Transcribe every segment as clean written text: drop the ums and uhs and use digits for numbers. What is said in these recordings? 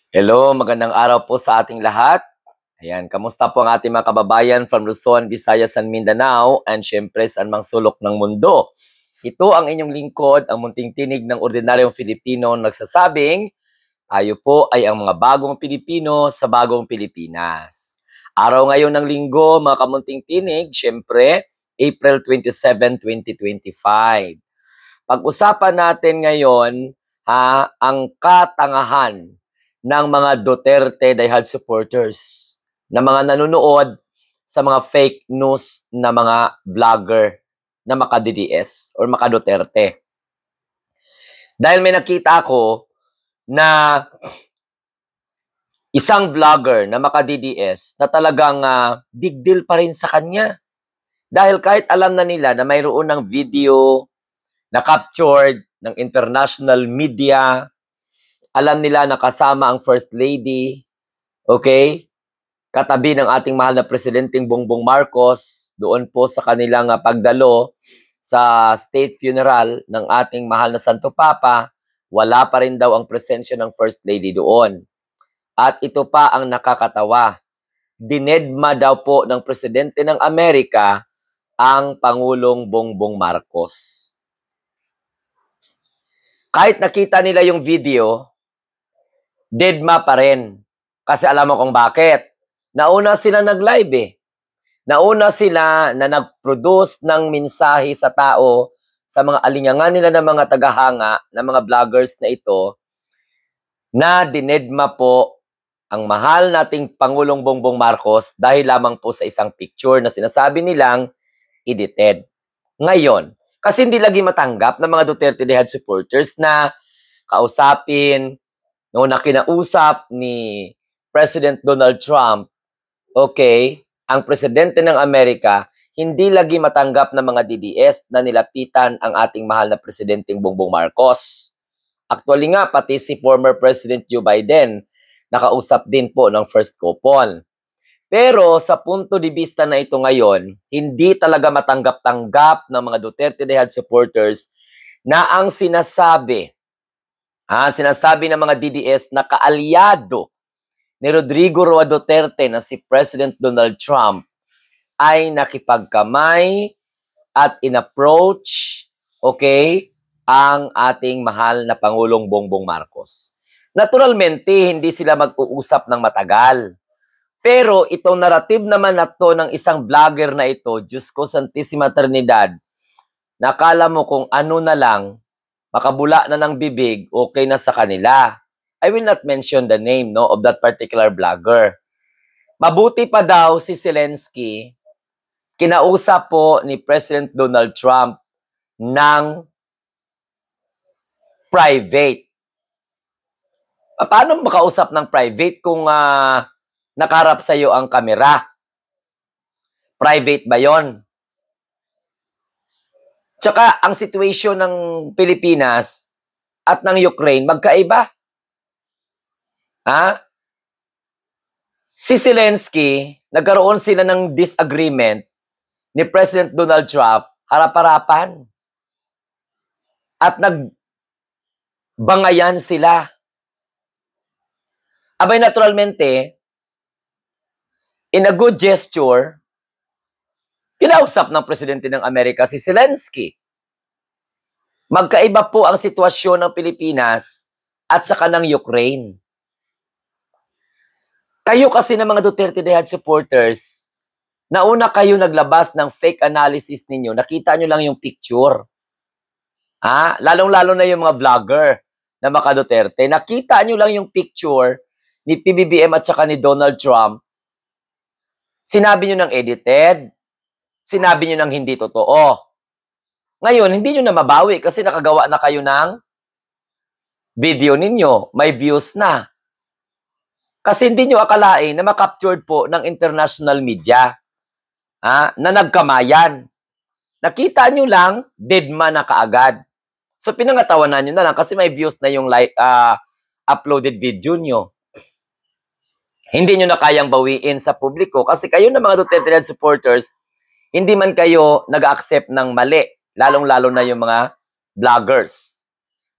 Hello, magandang araw po sa ating lahat. Ayan, kamusta po ang ating mga kababayan from Luzon, Visayas, and Mindanao, and syempre sa anumang sulok ng mundo. Ito ang inyong lingkod, ang munting tinig ng ordinaryong Filipino nagsasabing, tayo po ay ang mga bagong Pilipino sa bagong Pilipinas. Araw ngayon ng linggo, mga kamunting tinig, syempre, April 27, 2025. Pag-usapan natin ngayon ang katangahan ng mga Duterte diehard supporters na mga nanonood sa mga fake news na mga vlogger na maka-DDS or maka-Duterte. Dahil may nakita ako na isang vlogger na maka-DDS na talagang big deal pa rin sa kanya. Dahil kahit alam na nila na mayroon ng video na captured ng international media, alam nila na kasama ang First Lady, okay? Katabi ng ating mahal na Presidenteng Bongbong Marcos, doon po sa kanilang pagdalo sa state funeral ng ating mahal na Santo Papa, wala pa rin daw ang presensya ng First Lady doon. At ito pa ang nakakatawa. Dinedma daw po ng Presidente ng Amerika ang Pangulong Bongbong Marcos. Kahit nakita nila yung video, dedma pa rin. Kasi alam mo kung bakit. Nauna sila nag-live eh. Nauna sila na nag-produce ng mensahe sa tao, sa mga alinyangan nila ng mga tagahanga, ng mga vloggers na ito, na dinedma po ang mahal nating Pangulong Bongbong Marcos dahil lamang po sa isang picture na sinasabi nilang edited. Ngayon, kasi hindi lagi matanggap ng mga Duterte diehard supporters na kausapin, na kinausap ni President Donald Trump, okay, ang presidente ng Amerika, hindi lagi matanggap ng mga DDS na nilapitan ang ating mahal na Presidenteng Bongbong Marcos. Actually nga, pati si former President Joe Biden, nakausap din po ng first couple. Pero sa punto de vista na ito ngayon, hindi talaga matanggap-tanggap ng mga Duterte diehard supporters na ang sinasabi ng mga DDS na kaalyado ni Rodrigo Roa Duterte na si President Donald Trump ay nakipagkamay at in-approach, okay, ang ating mahal na Pangulong Bongbong Marcos. Naturalmente, hindi sila mag-uusap ng matagal. Pero itong narrative naman na to ng isang vlogger na ito, Diyos ko, Santissima Trinidad, nakala mo kung ano na lang, makabula na ng bibig, okay na sa kanila. I will not mention the name of that particular vlogger. Mabuti pa daw si Zelensky, kinausap po ni President Donald Trump ng private. Paano makausap ng private kung nakaharap sa iyo ang kamera? Private ba yon? Tsaka ang situation ng Pilipinas at ng Ukraine magkaiba. Si Zelensky, nagkaroon sila ng disagreement ni President Donald Trump harap-harapan. At nagbangayan sila. Abay naturalmente, in a good gesture, kinausap ng Presidente ng Amerika si Zelensky. Magkaiba po ang sitwasyon ng Pilipinas at saka ng Ukraine. Kayo kasi ng mga Duterte diehard supporters, nauna kayo naglabas ng fake analysis ninyo, nakita nyo lang yung picture. Lalong-lalo na yung mga vlogger na maka-Duterte, nakita nyo lang yung picture ni PBBM at saka ni Donald Trump. Sinabi nyo ng edited, sinabi nyo ng hindi totoo. Ngayon, hindi nyo na mabawi kasi nakagawa na kayo ng video ninyo. May views na. Kasi hindi nyo akalain na makaptured po ng international media na nagkamayan. Nakita nyo lang, deadma na kaagad. So, pinangatawanan nyo na lang kasi may views na yung uploaded video nyo. Hindi nyo na kayang bawiin sa publiko kasi kayo na mga Duterte supporters, hindi man kayo nag-accept ng mali, lalong-lalo na yung mga vloggers.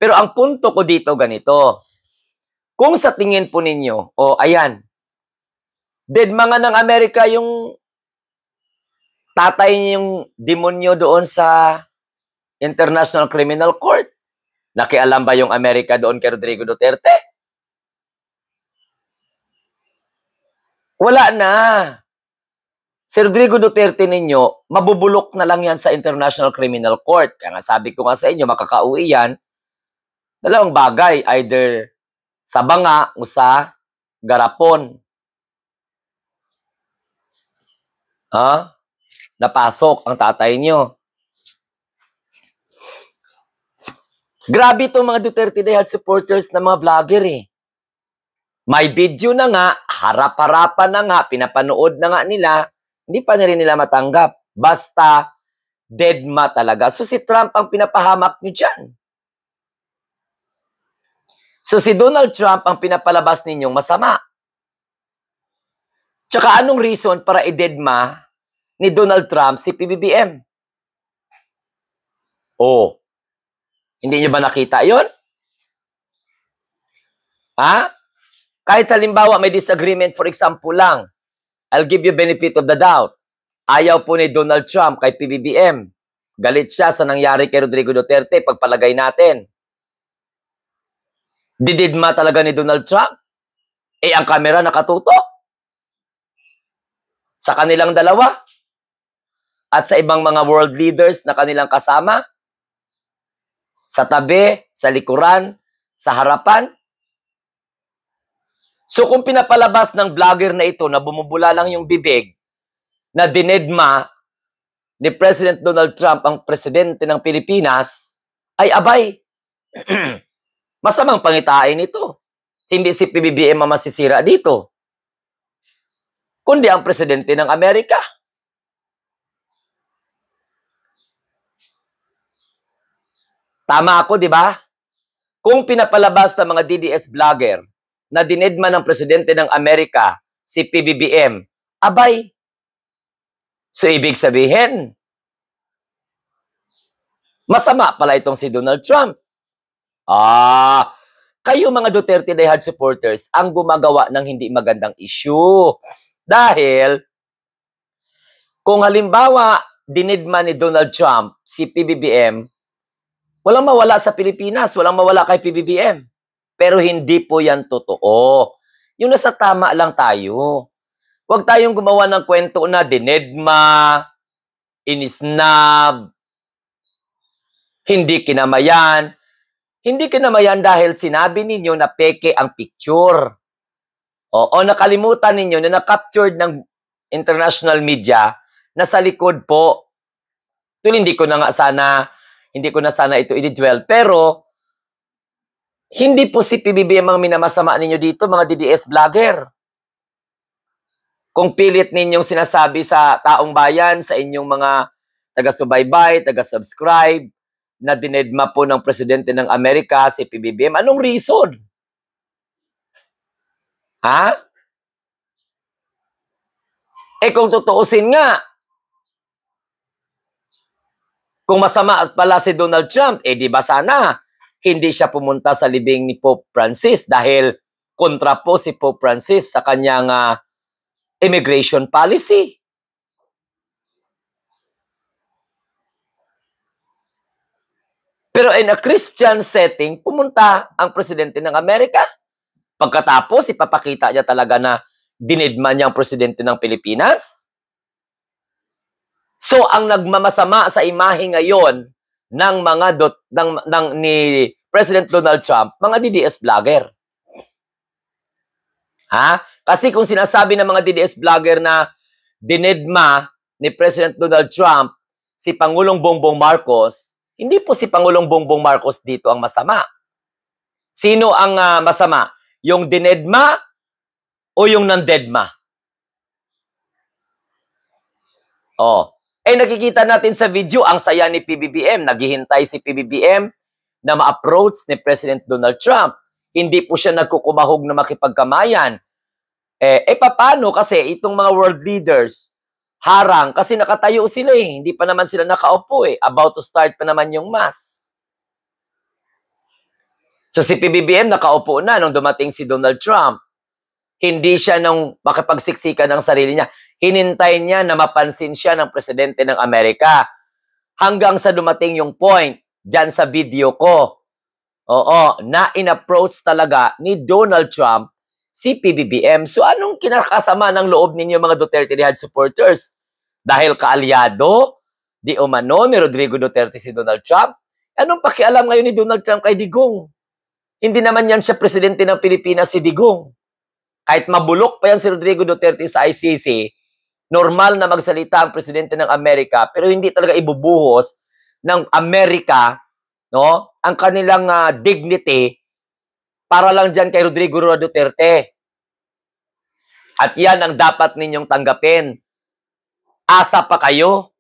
Pero ang punto ko dito ganito, Kung sa tingin po ninyo, ayan, deadma nga ng Amerika yung tatay niyong demonyo doon sa International Criminal Court. Nakialam ba yung Amerika doon kay Rodrigo Duterte? Wala na. Si Rodrigo Duterte ninyo, mabubulok na lang yan sa International Criminal Court. Kaya nga sabi ko nga sa inyo, makakauwi yan. Dalawang bagay, either sa banga o sa garapon. Napasok ang tatay nyo. Grabe itong mga Duterte Dayhad supporters na mga vlogger eh. May video na nga, harap-harapan na nga, pinapanood na nga nila, hindi pa na rin nila matanggap. Basta, deadma talaga. So si Trump ang pinapahamak nyo dyan. So si Donald Trump ang pinapalabas ninyong masama. Tsaka anong reason para i-deadma ni Donald Trump si PBBM? Hindi nyo ba nakita yon? Kahit halimbawa may disagreement, for example lang, I'll give you benefit of the doubt. Ayaw po ni Donald Trump kay PBBM. Galit siya sa nangyari kay Rodrigo Duterte, pagpalagay natin. Dididma talaga ni Donald Trump? Ang kamera nakatutok sa kanilang dalawa at sa ibang mga world leaders na kanilang kasama, sa tabi, sa likuran, sa harapan. So kung pinapalabas ng vlogger na ito na bumubula lang yung bibig na dinedma ni President Donald Trump ang presidente ng Pilipinas, ay abay. Masamang pangitain ito. Hindi si PBBM ang masisira dito, kundi ang presidente ng Amerika. Tama ako, di ba? Kung pinapalabas ng mga DDS vlogger na dinedma ng presidente ng Amerika si PBBM, abay. So ibig sabihin, masama pala itong si Donald Trump. Kayo mga Duterte Dayhad supporters ang gumagawa ng hindi magandang issue. Dahil, kung halimbawa, dinedma ni Donald Trump si PBBM, walang mawala sa Pilipinas, walang mawala kay PBBM. Pero hindi po yan totoo. Yung nasa tama lang tayo. Huwag tayong gumawa ng kwento na dinedma, inisnab, hindi kinamayan. Hindi kinamayan dahil sinabi ninyo na peke ang picture. O nakalimutan ninyo na na-captured ng international media na sa likod po. Hindi ko na sana ito i-dwell. Pero, hindi po si PBBM ang minamasama ninyo dito, mga DDS vlogger. Kung pilit ninyong sinasabi sa taong bayan, sa inyong mga taga-subaybay, taga-subscribe, na dinedma po ng presidente ng Amerika si PBBM, anong reason? Kung tutuusin nga, kung masama pala si Donald Trump, di ba sana hindi siya pumunta sa libing ni Pope Francis dahil kontra po si Pope Francis sa kanyang immigration policy. Pero in a Christian setting, pumunta ang presidente ng Amerika. Pagkatapos, ipapakita niya talaga na dinedma niya ang presidente ng Pilipinas. So, ang nagmamasama sa imahe ngayon ng ni President Donald Trump, mga DDS vlogger. Kasi kung sinasabi ng mga DDS vlogger na dinedma ni President Donald Trump si Pangulong Bongbong Marcos, hindi po si Pangulong Bongbong Marcos dito ang masama. Sino ang masama? Yung dinedma o yung nandedma? Nakikita natin sa video, ang saya ni PBBM. Naghihintay si PBBM na ma-approach ni President Donald Trump. Hindi po siya nagkukumahog na makipagkamayan. Paano? Kasi itong mga world leaders, harang. Kasi nakatayo sila Hindi pa naman sila nakaupo About to start pa naman yung mass. So si PBBM nakaupo na nung dumating si Donald Trump. Hindi siya nung makipagsiksikan ng sarili niya. Hinintay niya na mapansin siya ng presidente ng Amerika. Hanggang sa dumating yung point, dyan sa video ko, oo, na in-approach talaga ni Donald Trump si PBBM. So anong kinakasama ng loob ninyo mga Duterte Rehad supporters? Dahil kaalyado, di umano ni Rodrigo Duterte si Donald Trump? Anong pakialam ngayon ni Donald Trump kay Digong? Hindi naman yan siya presidente ng Pilipinas si Digong. Kahit mabulok pa yan si Rodrigo Duterte sa ICC, normal na magsalita ang presidente ng Amerika, pero hindi talaga ibubuhos ng Amerika, no, ang kanilang dignity para lang dyan kay Rodrigo Duterte. At yan ang dapat ninyong tanggapin. Asa pa kayo?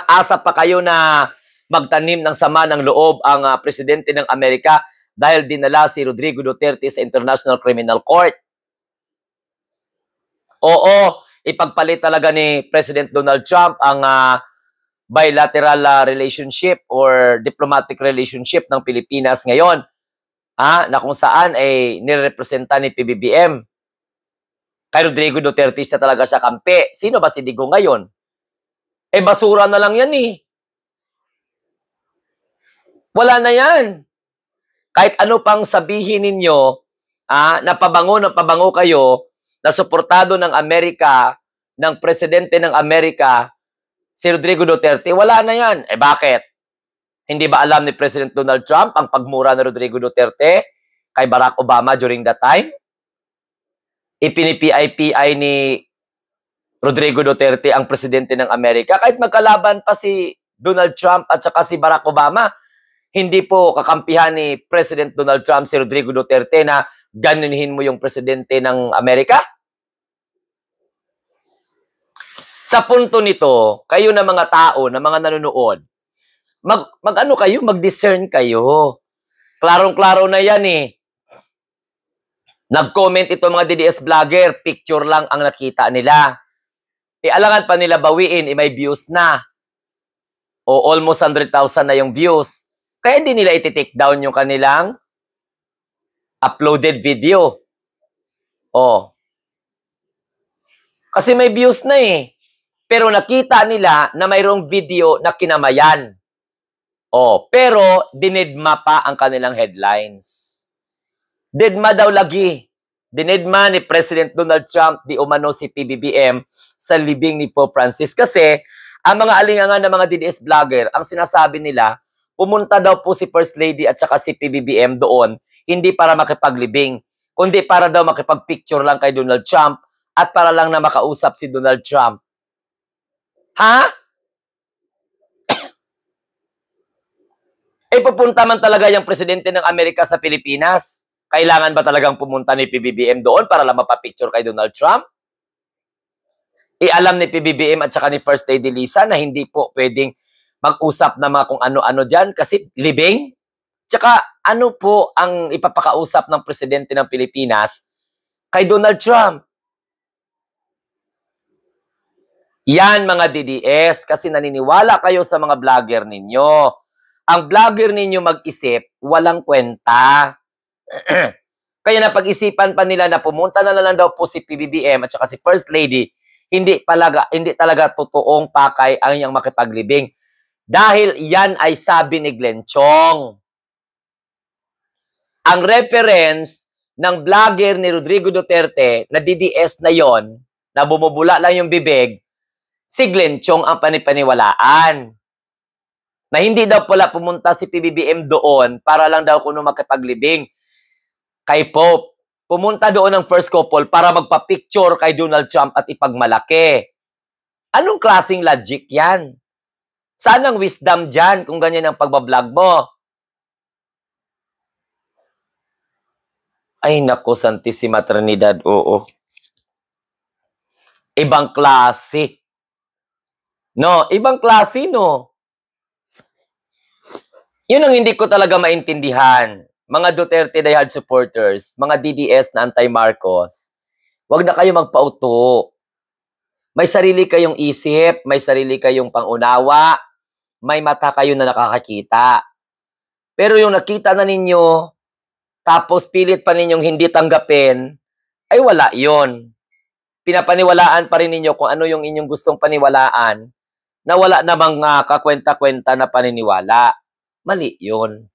Asa pa kayo na magtanim ng sama ng loob ang presidente ng Amerika dahil dinala si Rodrigo Duterte sa International Criminal Court. Oo, ipagpalit talaga ni President Donald Trump ang bilateral relationship or diplomatic relationship ng Pilipinas ngayon, na kung saan ay nirepresenta ni PBBM. Kay Rodrigo Duterte siya talaga siya kampi. Sino ba si Digong ngayon? Basura na lang yan eh. Wala na yan. Kahit ano pang sabihin ninyo, na pabango kayo, na suportado ng Amerika, ng presidente ng Amerika, si Rodrigo Duterte, wala na yan. Bakit? Hindi ba alam ni President Donald Trump ang pagmura ni Rodrigo Duterte kay Barack Obama during that time? Ipinipi-PI ni Rodrigo Duterte ang presidente ng Amerika. Kahit magkalaban pa si Donald Trump at saka si Barack Obama, hindi po kakampihan ni President Donald Trump si Rodrigo Duterte na ganunin mo yung presidente ng Amerika? Sa punto nito, kayo na mga tao, na mga nanonood, mag-ano kayo, mag-discern kayo. Klarong-klaro na yan eh. Nag-comment ito mga DDS vlogger, picture lang ang nakita nila. Alangan pa nila bawiin, may views na. O almost 100,000 na yung views. Kaya hindi nila iti-take down yung kanilang uploaded video. Kasi may views na eh. Pero nakita nila na mayroong video na kinamayan. Pero dinedma pa ang kanilang headlines. Dedma daw lagi. Dinedma ni President Donald Trump di umano si PBBM sa libing ni Pope Francis. Kasi ang mga alingangan ng mga DDS vlogger, ang sinasabi nila, pumunta daw po si First Lady at saka si PBBM doon, hindi para makipaglibing, kundi para daw makipagpicture lang kay Donald Trump at para lang na makausap si Donald Trump. Pupunta man talaga yung presidente ng Amerika sa Pilipinas. Kailangan ba talagang pumunta ni PBBM doon para lang mapapicture kay Donald Trump? Alam ni PBBM at saka ni First Lady Lisa na hindi po pwedeng mag-usap na mga kung ano-ano dyan kasi libing. Tsaka ano po ang ipapakausap ng presidente ng Pilipinas kay Donald Trump? Yan mga DDS kasi naniniwala kayo sa mga vlogger ninyo. Ang vlogger ninyo mag-isip, walang kwenta. Kaya napag-isipan pa nila na pumunta na lang daw po si PBBM at saka si First Lady, hindi talaga totoong pakay ang iyang makipaglibing. Dahil yan ay sabi ni Glenn Chong. Ang reference ng vlogger ni Rodrigo Duterte na DDS na yon, na bumubula lang yung bibig, si Glenn Chong ang panipaniwalaan. Na hindi daw pala pumunta si PBBM doon para lang daw kuno makipaglibing kay Pope. Pumunta doon ang first couple para magpa-picture kay Donald Trump at ipagmalaki. Anong klaseng logic yan? Saan ang wisdom dyan kung ganyan ang pagbablog mo? Ay naku, Santissima Trinidad, oo. Ibang klase. No, ibang klase, no? Yun ang hindi ko talaga maintindihan. Mga Duterte diehard supporters, mga DDS na anti-Marcos, wag na kayo magpauto. May sarili kayong isip, may sarili kayong pangunawa, may mata kayo na nakakakita. Pero yung nakita na ninyo, tapos pilit pa ninyong hindi tanggapin, ay wala yon. Pinapaniwalaan pa rin ninyo kung ano yung inyong gustong paniwalaan na wala namang kakwenta-kwenta na paniniwala. Mali yun.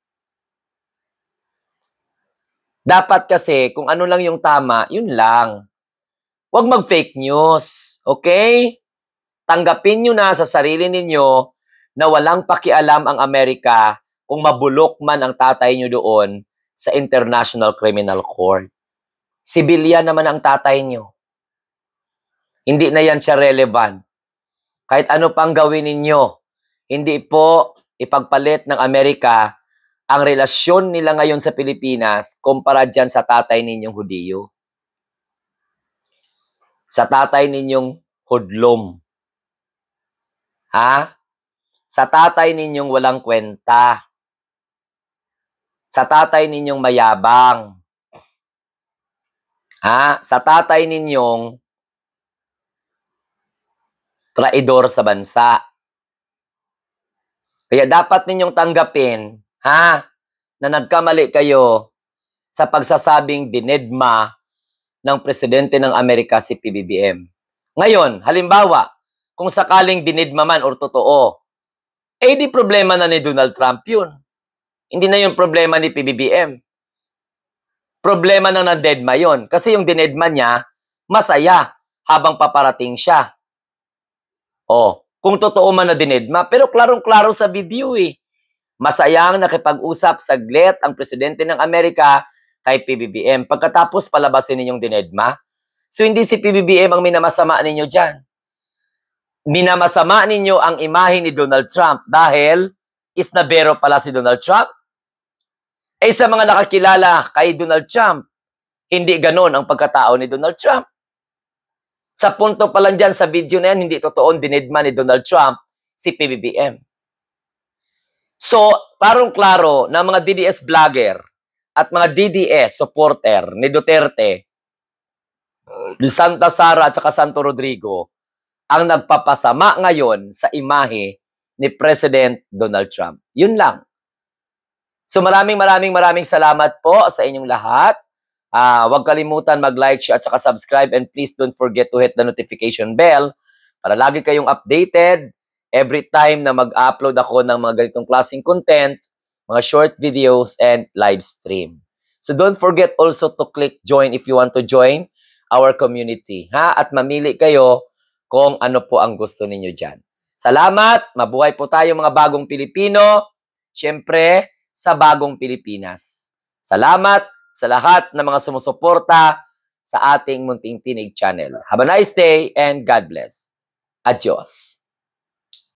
Dapat kasi, kung ano lang yung tama, yun lang. Huwag mag-fake news. Okay? Tanggapin nyo na sa sarili ninyo na walang pakialam ang Amerika kung mabulok man ang tatay nyo doon sa International Criminal Court. Sibilyan naman ang tatay nyo. Hindi na yan siya relevant. Kahit ano pang gawin ninyo, hindi po ipagpalit ng Amerika ang relasyon nila ngayon sa Pilipinas kumpara dyan sa tatay ninyong Hudiyo. Sa tatay ninyong Hudlom. Ha? Sa tatay ninyong walang kwenta. Sa tatay ninyong mayabang. Ha? Sa tatay ninyong traidor sa bansa. Kaya dapat ninyong tanggapin, ha, na nagkamali kayo sa pagsasabing dinedma ng presidente ng Amerika si PBBM. Ngayon, halimbawa, kung sakaling dinedma man or totoo, eh di problema na ni Donald Trump yun. Hindi na yung problema ni PBBM. Problema na ng dedma yun. Kasi yung dinedma niya, masaya habang paparating siya. Oh, kung totoo man na dinedma, pero klarong-klaro sa video eh. Masayang nakipag-usap saglit ang presidente ng Amerika kay PBBM. Pagkatapos palabasin ninyong dinedma. So hindi si PBBM ang minamasama ninyo dyan. Minamasama ninyo ang imahe ni Donald Trump dahil isnabero pala si Donald Trump. Eh sa mga nakakilala kay Donald Trump, hindi ganon ang pagkatao ni Donald Trump. Sa punto pa lang dyan sa video na yan, hindi totoong dinedma ni Donald Trump si PBBM. So, parang-klaro na mga DDS vlogger at mga DDS supporter ni Duterte, ni Santa Sara at saka Santo Rodrigo, ang nagpapasama ngayon sa imahe ni President Donald Trump. Yun lang. So maraming salamat po sa inyong lahat. Huwag kalimutan mag-like, share at saka subscribe, and please don't forget to hit the notification bell para lagi kayong updated every time na mag-upload ako ng mga ganitong klaseng content, mga short videos, and live stream. So don't forget also to click join if you want to join our community. At mamili kayo kung ano po ang gusto ninyo dyan. Salamat! Mabuhay po tayo mga bagong Pilipino. Siyempre, sa bagong Pilipinas. Salamat sa lahat ng mga sumusuporta sa ating Munting Tinig channel. Have a nice day and God bless. Adios.